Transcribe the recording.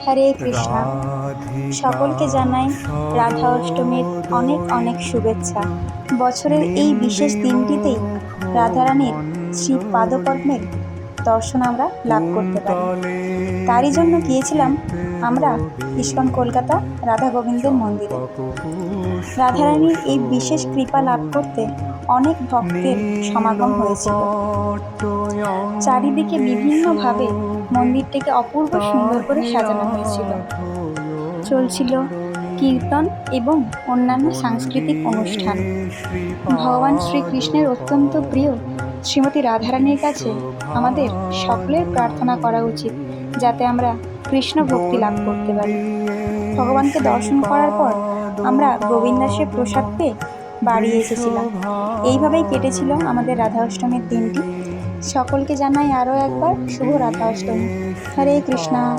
হরে কৃষ্ণা। সকলকে জানাই রাধা অষ্টমীর অনেক অনেক শুভেচ্ছা। বছরের এই বিশেষ দিনটিতেই রাধারানীর শ্রী পাদপদ্মের দর্শন আমরা লাভ করতে পারি। তারই জন্য গিয়েছিলাম আমরা ইস্কন কলকাতা রাধা গোবিন্দের মন্দিরে। রাধারানীর এই বিশেষ কৃপা লাভ করতে অনেক ভক্তের সমাগম হয়েছিল। চারিদিকে বিভিন্নভাবে মন্দিরটিকে অপূর্ব সুন্দর করে সাজানো হয়েছিল। চলছিল কীর্তন এবং অন্যান্য সাংস্কৃতিক অনুষ্ঠান। ভগবান শ্রীকৃষ্ণের অত্যন্ত প্রিয় শ্রীমতী রাধারানীর কাছে আমাদের সকলের প্রার্থনা করা উচিত, যাতে আমরা কৃষ্ণ ভক্তি লাভ করতে পারি। ভগবানকে দর্শন করার পর আমরা গোবিন্দাসের প্রসাদ পেয়ে বাড়ি এসেছিলাম। এইভাবেই কেটেছিল আমাদের রাধা অষ্টমীর দিনটি। সকলকে জানাই আরও একবার শুভ রাধা অষ্টমী। হরে কৃষ্ণা।